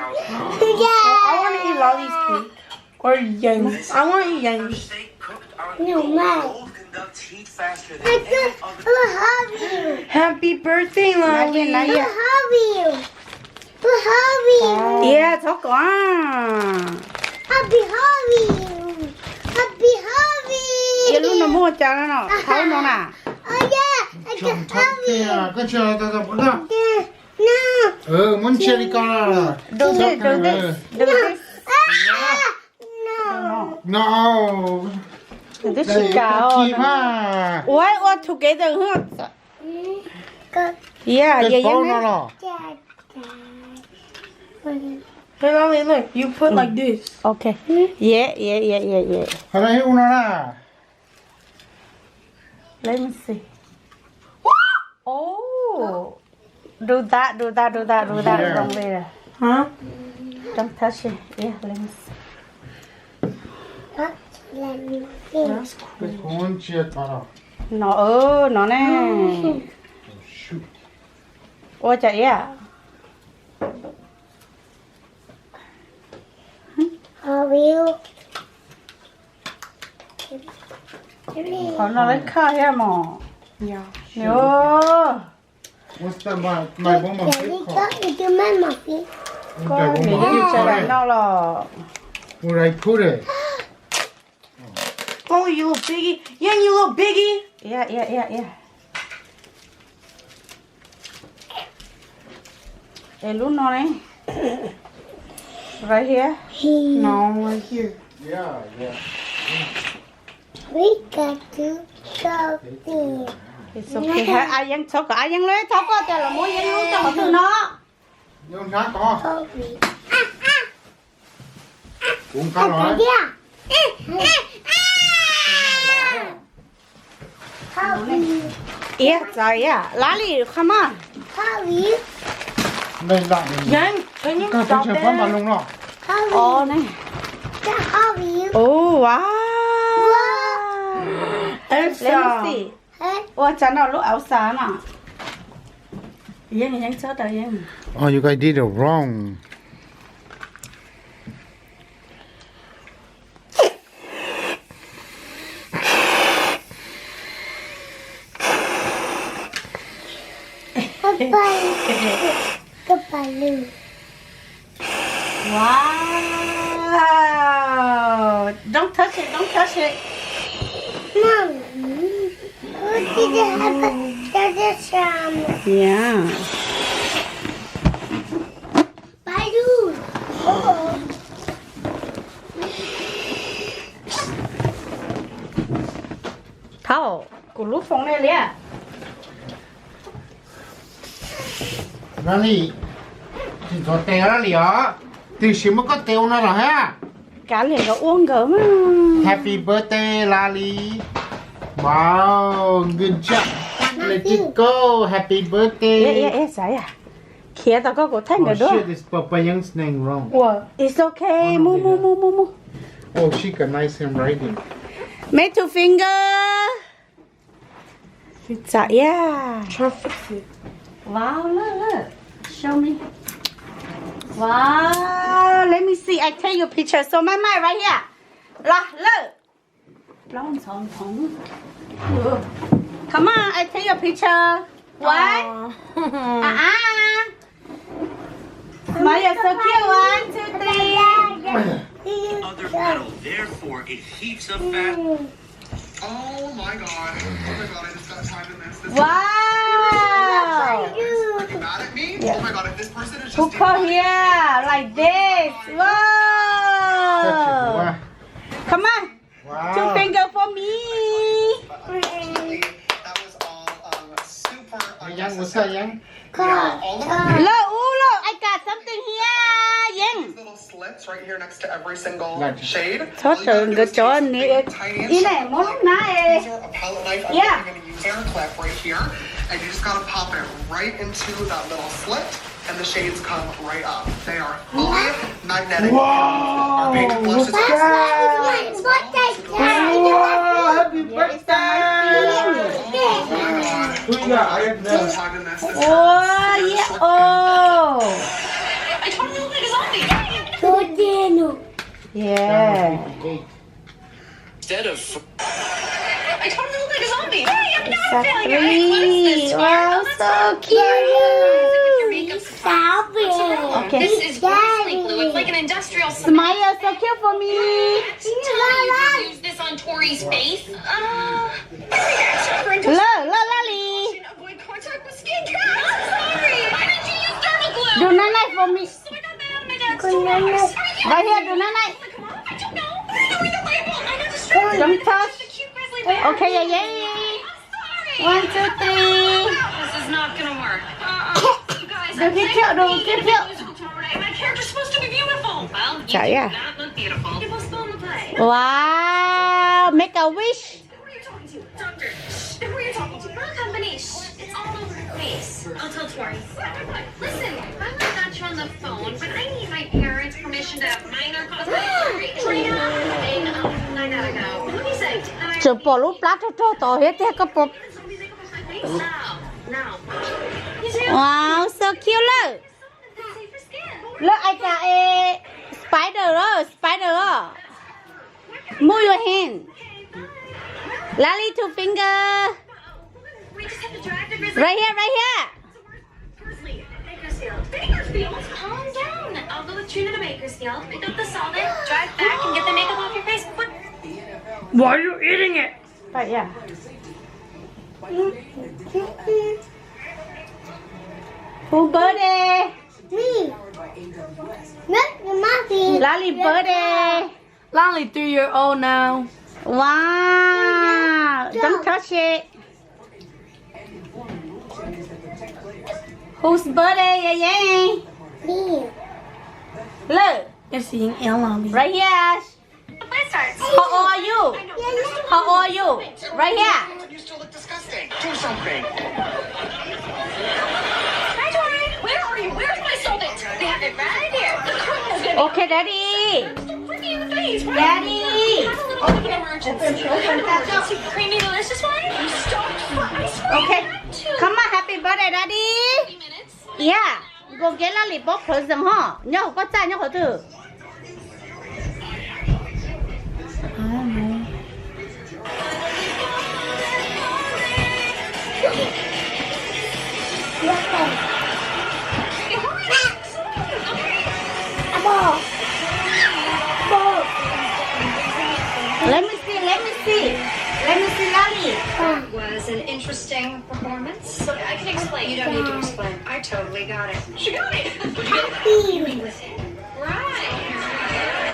I want to eat Lahlee's cake. Or Yang. I want to eat Yang. No, Mom. Happy birthday, Lahlee. Yeah, cho con. Happy Ye lu nó mua cho nó tháo nó nè. Oh yeah, I Chồng can thật kìa, cái chờ ta bữa nào. No. Muốn chia đi con à? Do this. No. This Đây is là cow. kim à. Why all together huh? Yeah, Cái yeah, phố nó yeah. là. Hey, Lahlee, look. You put like this. Okay. Yeah. Hồi đây uống nó là. Let me see. Oh. Do that. Yeah. Wrong way. Huh? Don't touch it. Yeah, let me see. That's cool. Cái cuốn chia ta là. Nó nè. Shoot. Ôi chạy à. Còn nó lấy khơi ha mà. Yeah. Nhớ. What's that my bông mà biết khó. Con nghĩ cho bạn đâu là. Where I put it? Oh, you little piggy. Yeah, you little piggy. Yeah. Ê lúc nó này. Right here. No, right here. Yeah. We got to go there. It's okay. Ai vẫn thóc ai vẫn lấy thóc á, cho là muốn vẫn luôn cho họ thương nó. Nhưng khác có. Hurry. Uống cá rồi. Hurry. Yeah, sorry, yeah. Lahlee, come on. Hurry. Đây lại. Yang, can you Cái stop chờ bấm vào that? luôn đó. Ồ này. Hurry. Oh wow. Let me Elsa. see. Ủa chẳng nào lúc áo xá nè. Yang chết rồi Yang. Oh, you guys did it wrong. Goodbye. Wow. Don't touch it. Mom. Did you have a Yeah. Balloon? Oh. Thảo, của lúc phóng này liền. Lahlee. Chỉ có téo đó liỏ. Từ xíu mới có téo nó rồi ha. Cá liền có uống gỡ mà. Happy birthday, Lahlee. Wow, good job. Let it go. Happy birthday. Yeah, giải à. Kia tao có cổ thanh Oh rồi đó. shit, it's Papa Young's name wrong. What? It's okay. Mu. Oh, she got nice handwriting. Middle finger. Giải à. Try to fix it. Wow, look. Show me. Wow, let me see. I take your picture. So my right here. Look. Long song. Come on, I take your picture. What? Smile, you're so cute. 1, 2, 3. Other metal, therefore it heaps up fast. Oh my god. I just got time to miss this. Wow. Are you mad at me? Oh my god, if this person is just Put her here like this. Wow. Wow. Come on. Two Wow. finger for me. Unfortunately, that was all super Young, what's that, Young? Yeah, all of our Look, I got something here. Yang. these little slits right here next to every single Like- shade. Thoát All you từ gotta do cái is chỗ take này. big, tiny Ý này muốn lúc nãy. These are a palette knife. I'm Yeah. going to use air clip right here, and you just gotta pop it right into that little slit, and the shades come right up. They are fully magnetic. Our pink blush is Whoa, happy birthday! Oh my god. Who you got? I got So this. time in this. This Oh, yeah. Oh. I totally look like a zombie. Yeah. Instead of I totally look like a zombie. Hey, I'm not a failure. Exactly. Wow, so cute. Stop it. Okay. This is grossly blue. It's like an industrial Smile, so cute for me. to use this on Tori's face. Look, Lahlee. Avoid contact with skin. I'm sorry. Why did you use dermal glue? Do night for me. So I got that out of my dad's stores. Right here, do night. Come on. I don't know. I don't read the label. I'm not distracted. Don't touch. The cute grizzly bear. Okay, yeah, yeah. I'm sorry. 1, 2, 3. This is not gonna work. You guys, Do get cute, do get cute. musical tomorrow night. My character's supposed to be beautiful. Well, you Chào do ya. not look beautiful. You postpone the play. Wow, make a wish. Who are you talking to? Doctor. Who are you talking to? Wrong company. It's all over her face. I'll tell Tori. Listen, I got you on the phone, but I need my parents' permission to have minor cosmetic surgery. Trina, and I gotta go. What do you say? Chụp bỏ lúc plát cho tổ hết thế có bột. Now. Wow, so cute look. Look, I got a spider. Move your hand. Lahlee, 2 finger. We just have to drag the grizzly. Right here. Grizzly, Bakersfield. Calm down. I'll go with Trina to Bakersfield. Pick up the solvent, drive back, and get the makeup off your face. Quick. Why are you eating it? Right, yeah. Who birthday? Me. Look, the monkey. Lahlee birthday. Lahlee 3-year-old now. Wow. Don't touch it. Whose birthday? Yeah. Me. Look, You're seeing Lahlee. right here. The play starts. How old are you? How old are you? Right here. You still look disgusting. Do something. Hi, Tori. Where are you? Where's my solvent? They have it right here. The criminal's gonna Okay, Daddy. be freaking in the face. Daddy. Have a little bit of an emergency. Emergency. Creamy, delicious one. You stopped for ice cream. Okay. Not two. Come on, happy birthday, Daddy. 30 minutes. Yeah. Go get Lahlee bóc present ha. Nhớ có cha nhớ có thử. Let me see. Let me see Lahlee. Was an interesting performance. Look, I can explain. You don't need to explain. I totally got it. She got it. Happy. With it. Right.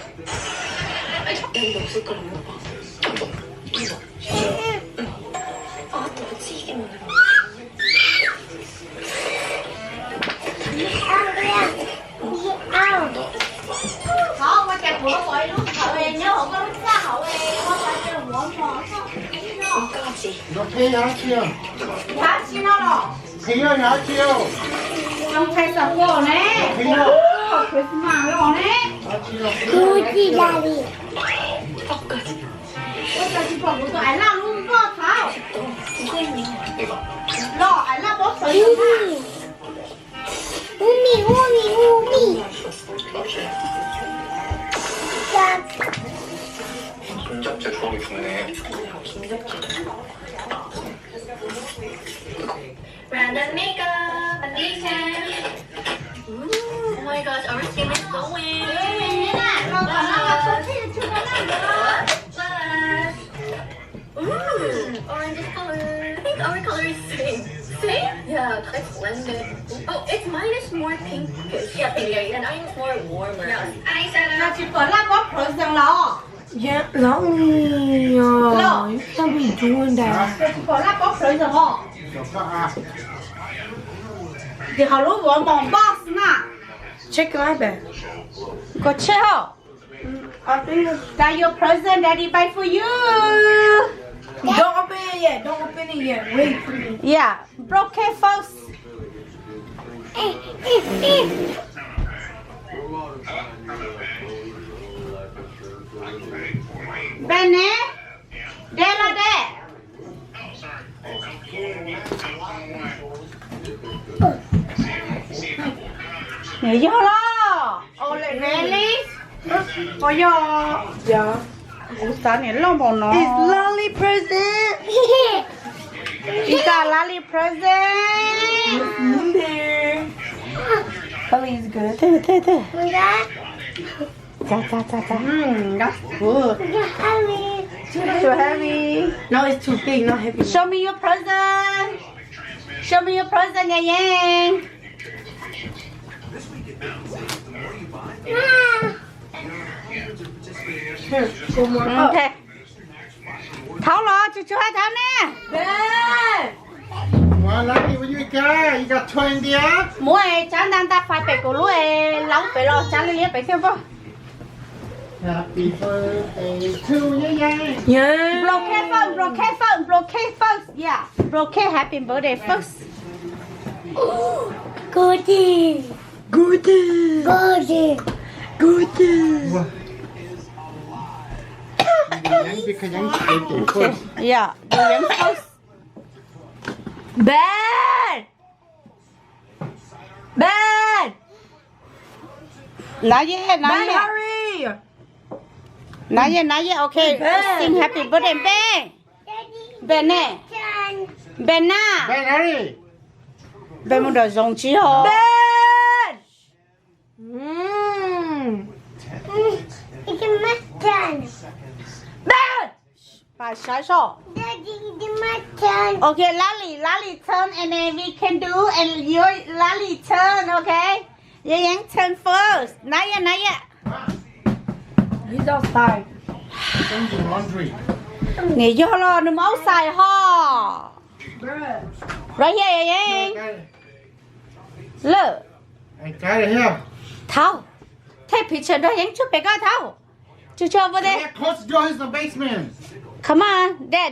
Không, qua chặt bữa gọi lúc hậu về nhớ không có lúc xa hậu về không phải cho bữa mò 너 페이 하치요. Hả chị nó rồi 페이요 하치요. Không thay sập vô nè 페이요 Christmas rồi nè 하치요. Gucci daddy. Bây giờ chị còn của tôi ảnh làm luôn cơ Thảo Rồi ảnh làm bóp thử Umi. Umi. Dad. 중잡제 조합이 좋네. Random makeup. A D10. Oh my gosh, our skin is glowing. Rồi còn nó là số thì chưa có làm được Orange color. I think our color is same. Same? Yeah, it's blended. Oh, it's mine is more pinkish. Yeah, pinkish. And mine is more warmer. Yeah. I said Là chị phải làm bóp thử rằng lò Yeah, Lahlee. You can't be doing that. Chị phải làm bóp thử rằng họ 아, Thì họ lúc vừa mòn box nè Check my bag. Có chơi không? I think that your present daddy buy for you. Don't open it yet. Don't open it yet. Wait for me. Yeah, broke it first. Bên nè. Đây là đây. Nhớ vô lo. Oh, really? For your Yeah. It's Lahlee present. You got Lahlee present. There. Lahlee's good. That's good. Too heavy. No, it's too big, not heavy. Show me your present. Show me your present, Yang Yang. One more. Okay. Tháo lo, chú hai tháo nè. Dad. Wow, Lahlee, what you got? You got toy in there? Mua chán đang ta phải bể cổ lúa lâu bể lo chán lên bể thêm vô. Happy birthday to you, yeah. Yeah. Blockade first. Yeah. Blockade happy birthday first. Goody. Good. Goody. Good. Wow. Because I'm birthday first. Yeah. The young first. Bad. Bad. Not yet. Bad, hurry. Not yet. Okay. Ben. Sing happy birthday, Ben. Ben nè. Ben na. Ben, hurry. Ben muốn đòi giống chứ hả? Bad. It's my turn. Bad. Phải sai số. Daddy, it's my turn. Okay, Lahlee turn and then we can do and your Lahlee turn, okay? Yang turn first. Not yet. He's outside. Send you laundry. Nè vô lo nó máu xài ho. Bruh. Right here, Yang. Look. I got it here. Thảo. Take picture đó Yang chụp bé coi Thảo. Chú cho vô đây. Yeah, close the door. He's in the basement. Come on. There.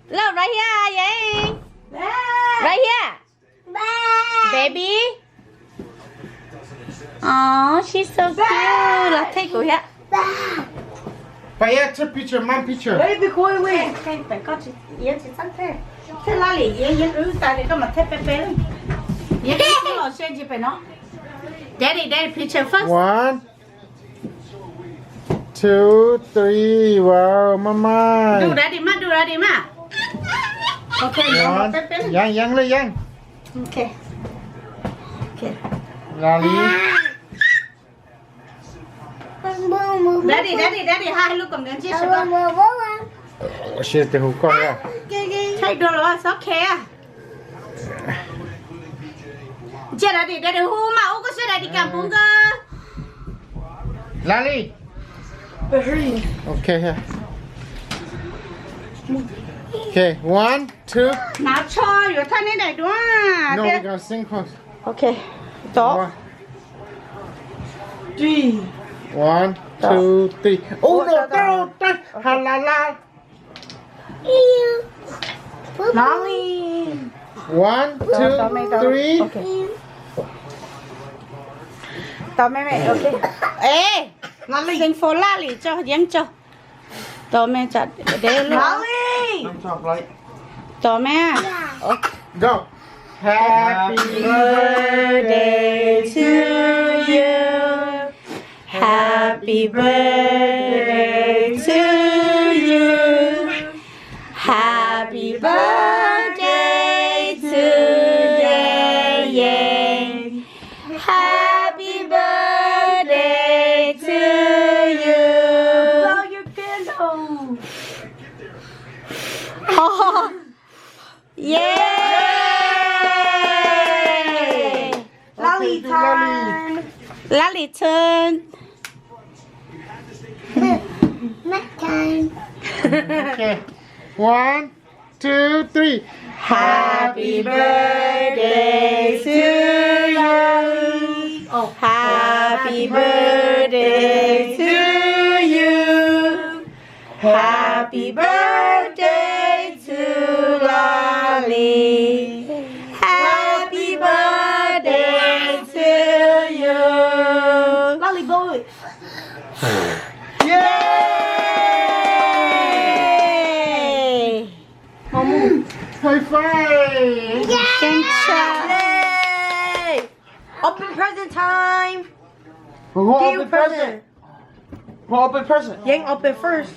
Look right here, Yang. Bad. Right here. Bye. Baby. Oh, she's so cute. Let's take her here. Bye. But yeah, take picture, mom picture. Wait, be quiet, wait. Cái phải có chị Yến chị sẵn thế. Thế là lì Yến ứ tại để có mặt thế bé bé lên. Yến cái lò xuyên chị phải nó. Daddy, picture first. 1, 2, 3. Wow, mama. Do daddy ma. Okay, One. bé bé lên. Yang lên, Yang. Okay. Lahlee. Daddy, hai lúc cầm đến chiếc xe con. Oh shit, the hook on there. Thấy đồ là sao khe. Chị daddy hú mà ô có xe daddy cầm bún cơ. Lahlee. Hurry. Okay, here. Okay, 1, 2. Nào cho, rồi thay này này đúng No, không? we gotta sing first. Okay. Đó. 3. 1, 2, 3. Oh no, ha la la. Lahlee. 1, 2, 3. Okay. Tao mẹ okay. Ê, sing for Lahlee cho Yang cho. Tao mẹ chặt để luôn. Lahlee. I'm top right. Tao mẹ. Go. Happy Birthday to you. Happy birthday to you. Happy birthday to Yang. Happy birthday to you. Blow your candle. Oh. Yay! Lahlee time. Lahlee turn. My turn. Okay. 1, 2, 3. Happy birthday to you. Oh, happy birthday to you. Happy birthday to Lahlee. Happy birthday to you. Lahlee, blow it. Yay! High five. Yay! Open present time. We're going Give to you open present. Who open present? Yang open first.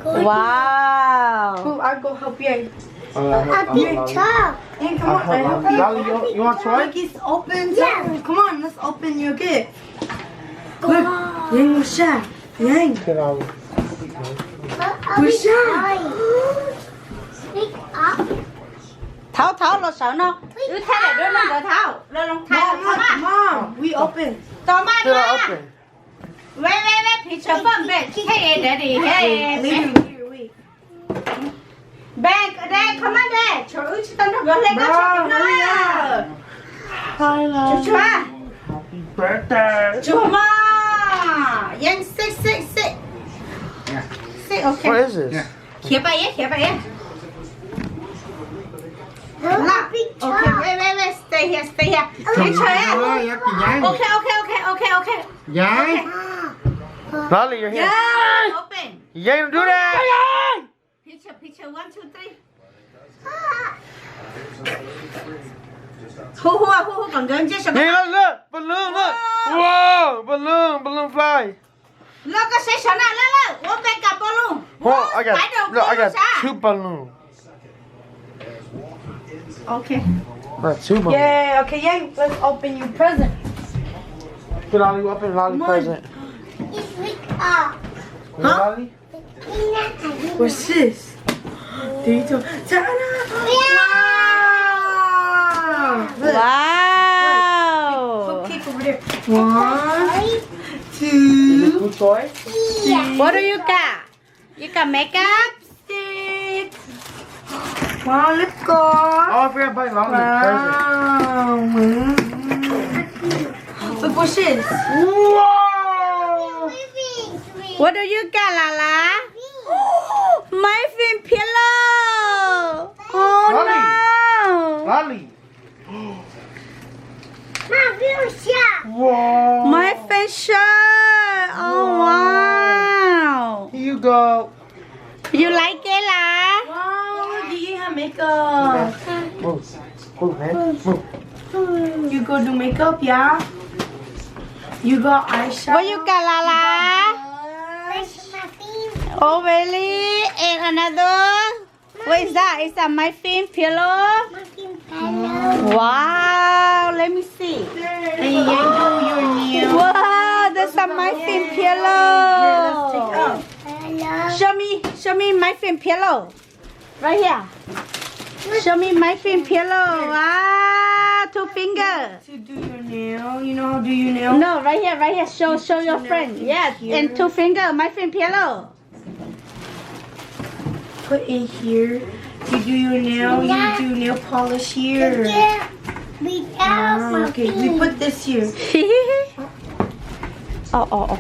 Wow. Who? I go help Yang. I'll be top. Yang, come on. I help you. Lahlee, you want toy? Look, he's open. Yeah. Come on, let's open your gift. Look, Yang was shy. Yang. Okay, Lahlee. I'll be top. Pick up. Tháo lột sầu nó. Cứ thế này đưa lên tháo. Đưa lên tháo. Mom, we open. Tao mà Did I ra. open? Wait. Picture phone back. Hey, daddy. Hey. Here, wait. Back. Đây, come on đây. Trời ơi, tao nó gọi lên nó cho nó. Hi, Lahlee. Chú à. Happy birthday. Chú mà. Yang sit. Sit, okay. What is this? Yeah. Khía bay á. Lock. Okay, wait. Stay here. Picture á. Okay. Yay. Lahlee, you're here. Yeah. Open. You ain't do that. Picture 1, 2, 3. Who còn gần chứ sao? Hey, look. Balloon, look. Whoa, balloon fly. Look, cái xe nào lên. One back up balloon. Oh, I got 2 balloons. Okay. Not 2 balloons. Yeah, okay, Yang, let's open your present. Get Lahlee, open Lahlee present. It's pick up. Lahlee? What's this? 3, 2, ta-da! Wow! Wow. Put cake over there. 1, 2, Good toy? What do you got? You got makeup? stick. Wow, let's go. Oh, I forgot to buy Lahlee present. Wow. Look what's this. Whoa! What do you got, Lala? My fin pillow. Oh no. Lahlee. My Whoa. My fin shirt. Oh wow. Here you go. You like it, La? Wow, look, you have makeup. Move, man. Move. You go do makeup, yeah? You got eyeshadow. What you got, Lala? Oh really? And another? What is that? Is that my fin pillow? Wow. Let me see. And you do your nails. Wow, that's a my fin pillow. Show me my fin pillow. Right here. Show me my fin pillow. Ah, 2 fingers. To do your nail. You know how to do your nail? No, right here. Show your friend. Yeah, and 2 fingers, my fin pillow. Put in here. You do your nail. You do nail polish here. Okay, we put this here. Oh.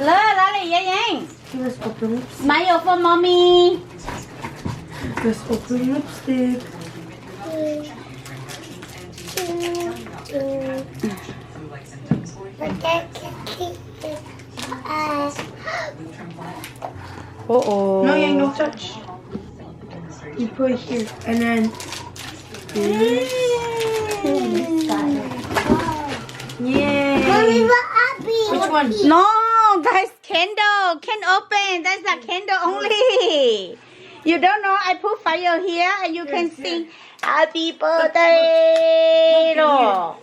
Lahlee, yeah. Okay, let's open lipstick. Smile for mommy. Let's open lipstick. Oh. No, yeah, no touch. You put it here, and then. Yay! Which one? No, that's candle. Can open. That's a candle only. You don't know. I put fire here, and you can sing Happy Birthday. No.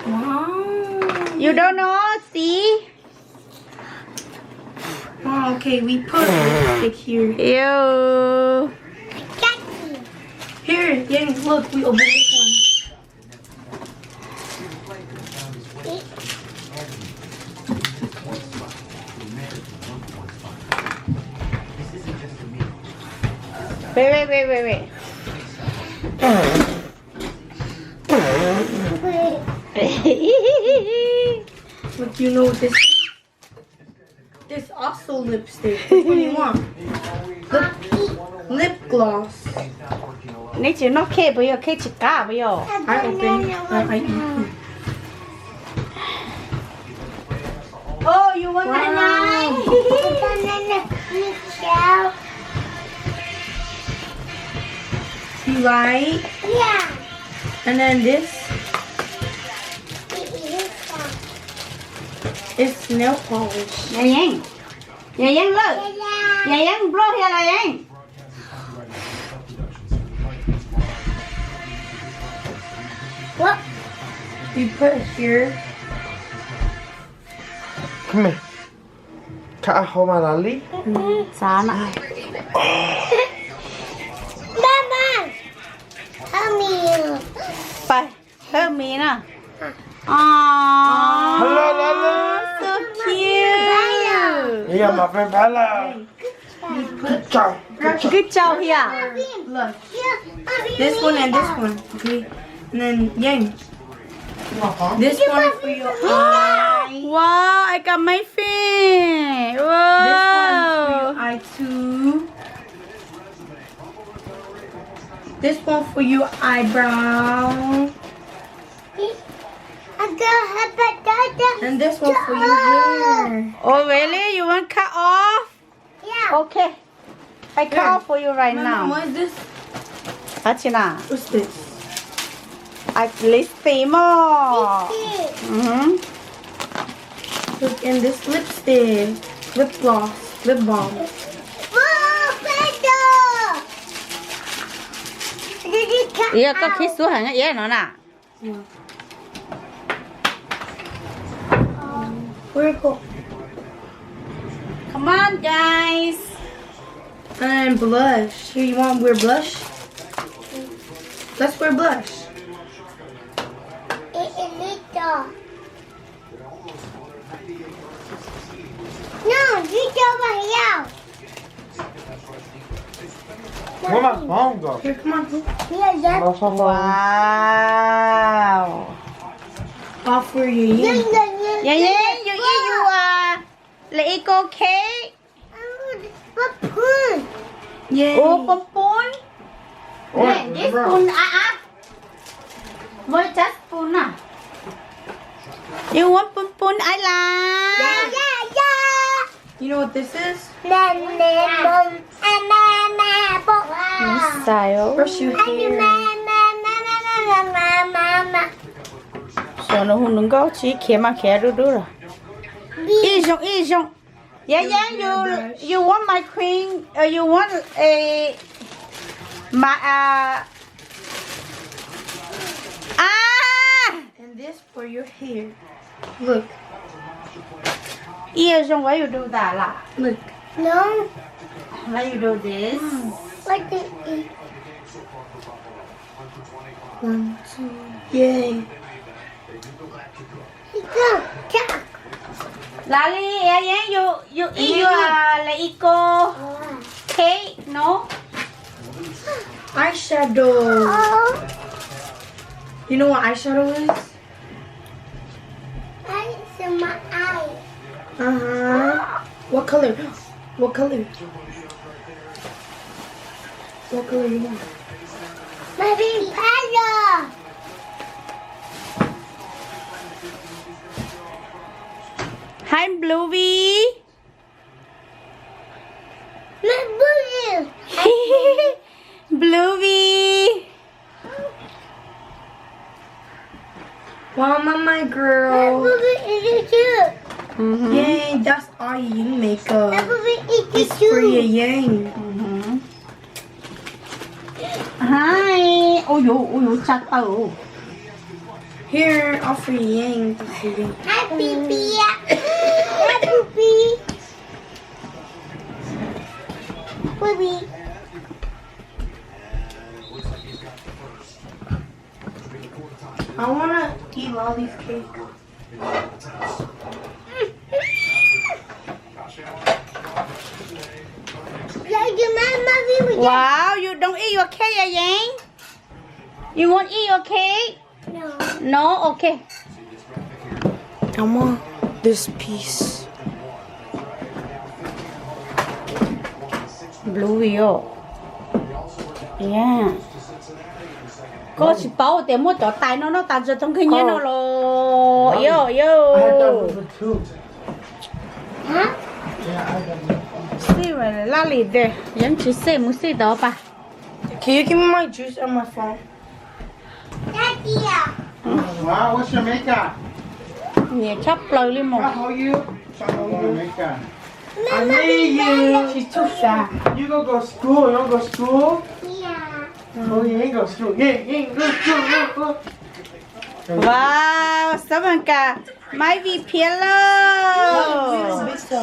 Wow. You don't know. See? Oh, okay, we put lipstick here. You. Here, yeah, look, we open this one. Wait. What do you know what this is? This also lipstick. Which one do you want? Lip gloss. Nãy chị nó kê bây giờ kê chị cả bây giờ. I open. I eat. Oh, you want Wow. You like? Yeah. And then this. It's nail polish. Yang. Look. Yang, blow here, Yang. What? You put it here. Come here. Cut home, Lahlee. Sana. Mama. Help me. Bye. Help me, na. Aww. Hello, Lahlee. So cute. Yeah, my friend Bella. Good job. Good job here. Look. This one and this one. Okay. And then Yang. This one for your eye. Wow, I got my fin. This one for Wow. your eye too. This one for your eyebrow. And this one for your hair. Oh, really? You want cut off? Yeah. Okay. I cut off for you right Mama, now. what is this? Achina. What's this? I lipstick more. Look, and this lipstick, lip gloss, lip balm. Yeah, có kiss xuống hả? Yeah, nó nè. Where it go? Come on, guys. And blush. Here, you want to wear blush? Let's wear blush. No, you go over here. Come on, longer. Here, come on. Yeah, yeah. Wow. All for you. Yeah, Yeah. yeah, yeah. Yeah, you eat you let it go cake. Yeah. Oh, pompon. Yeah, this spoon Mới just spoon à. You want pompon I like. You know what this is? Style. Brush your hair. So nó không đứng có chỉ khé mà khé đu đu rồi. Eat xong. Yeah, you want my cream? You want my And this for your hair. Look. Eat xong why you do that lah? Look. No, Why you do this? what do you eat? 1, 2. Yay. Go, Lahlee, yeah, you eat your let it go cake, no? Eyeshadow. Oh, You know what eyeshadow is? it's in my eye. What color? What color? What color you want? Maybe color. Hi, Bluey. Blue. Bluey. Wow, my girl. Blue is too. Yay, that's all you makeup. Blue is It's for your too. yang. Hi. Ôi dồi, chặt tao. Here, I'll for your yang. That's your yang. Happy bee. Happy bee. Baby. I wanna eat Lahlee's cake. Like your mama, we Wow, you don't eat your cake, Yang? You won't eat your cake? No. No? Okay. I want this piece. Bluey oh. Yeah. Có chỉ bảo để mua cho tay nó tạt ra trong cái nhớ nó lo. Yo I had that yo. one too. Huh? Yeah, I got it. Xí mà la lì đây. Vẫn chỉ xí muốn xí đó ba. Can you give me my juice on my phone? Daddy. Wow, what's your makeup? เนี่ยชอบเปลือยเลยหมด How are you? How are you? I Mama, need you. She's too fat. You gonna go school? You wanna go school? yeah. Oh, you ain't go school. Yeah, go school. Go. ว้าวสมันกาไม่มีเพียโล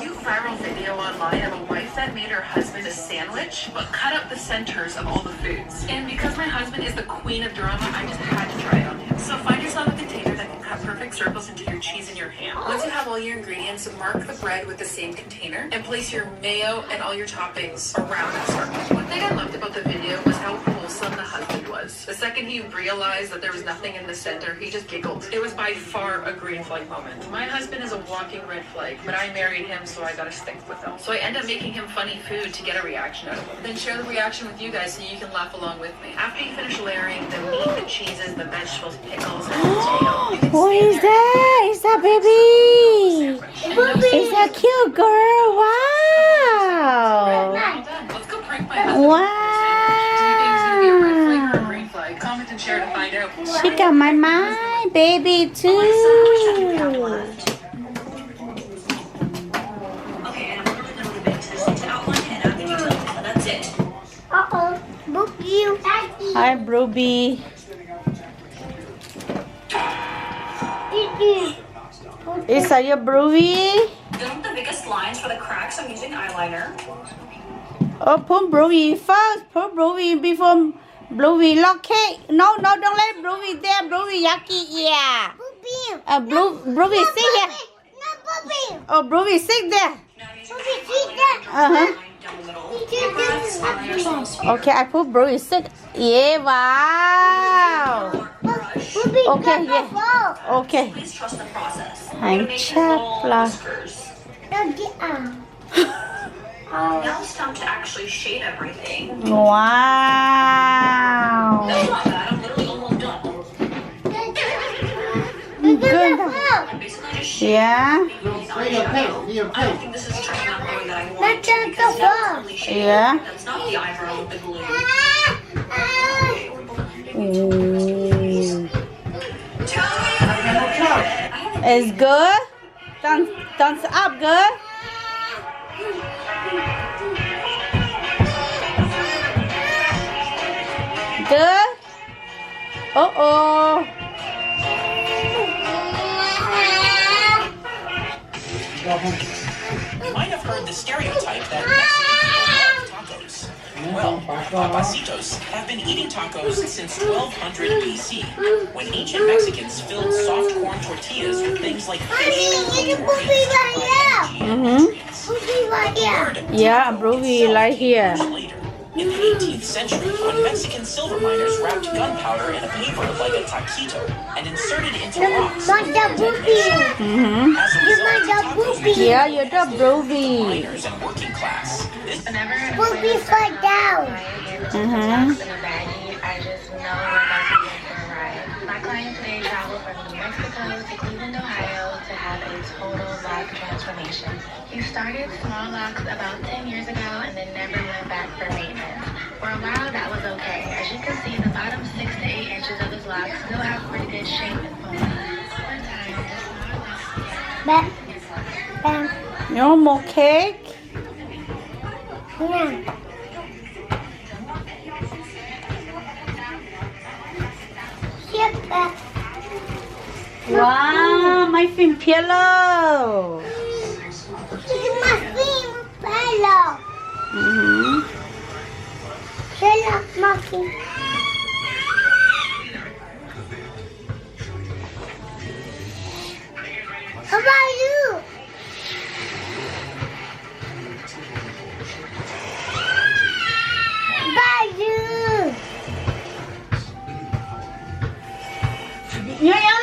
Cute viral video online of a wife that made her husband a sandwich, but cut up the centers of all the foods. And because my husband is the queen of drama, I just had to try it on him. So find yourself a container that can cut perfect circles into your cheese in your ham. Once you have all your ingredients, mark the bread with the same container and place your mayo and all your toppings around that circle. One thing I loved about the video was how wholesome the husband was. The second he realized that there was nothing in the center, he just giggled. It was by far a green flag moment. My husband is a walking red flag, but I married him, so I gotta stick with him. So I end up making him funny food to get a reaction out of him. Then share the reaction with you guys so you can laugh along with me. After you finish layering the meat, the cheeses, the vegetables, pickles, and potato, you can What is that? Is that baby? Is that cute girl? Wow. Let's go prank my husband. Wow. Do you think it's gonna be a red flag or a green flag? Comment and share to find out. She got my mind, baby, too. Okay, and I'm really done with the big test outline, and I'm gonna do it. That's it. Uh-oh. Book you. Hi, Ruby. Is that your Ruby? Don't the biggest lines for the cracks. I'm using eyeliner. Oh, put Ruby first. Put Ruby before Ruby lock cake. No, don't let Ruby there. Ruby yucky, yeah. Boopy. Ruby sit here. No, Boopy. Oh, Ruby sit there. Boopy, sit there. Uh-huh. Down the middle. Sit there. Okay, I put Ruby sit. Yeah, wow. Boopy, Okay, not yeah. the ball. Okay. Please trust the process. I'm Gonna make these chap little lah. whiskers. No, get out. Now it's time to actually shade everything. Wow. That's not bad. I'm literally almost done. Good. I'm basically just shading Yeah. these Lay your face. Lay your I don't face. think this is turning out the way that I want Let's it to just because go now it's really shaded. Yeah. That's not the eyebrow with the glue. Ooh. No charge. It's good. Thumbs up, good. Good. Uh-oh. You might have heard the stereotype that Mexican people love tacos. Well, papacitos have been eating tacos since 1200 BC, when ancient Mexicans filled soft corn tortillas with things like fish, Boopy right here. nutrients. Boopy right here. Yeah, Ruby right here. Later, in the 18th century, when Mexican silver miners wrapped gunpowder in a paper like a taquito and inserted it into rocks. Want the Boopy. Mm-hmm. As a You result, want the tacos Boopy. Yeah, you're the Ruby. miners and working class. This Boopy fall down. Mm-hmm. I just know we're about to be in for a ride. My client today traveled from New Mexico to Cleveland, Ohio to have a total life transformation. He started small locks about 10 years ago and then never went back for maintenance. For a while, that was okay. As you can see, the bottom 6 to 8 inches of his locks still have pretty good shape and form. Over time, the smaller locks Bam. Bam. No more cake. Yeah. Sit back. Wow, my fin pillow. See my feet, fellow. Mm-hmm. Shut up, monkey. How about you? How about you? Nyuam,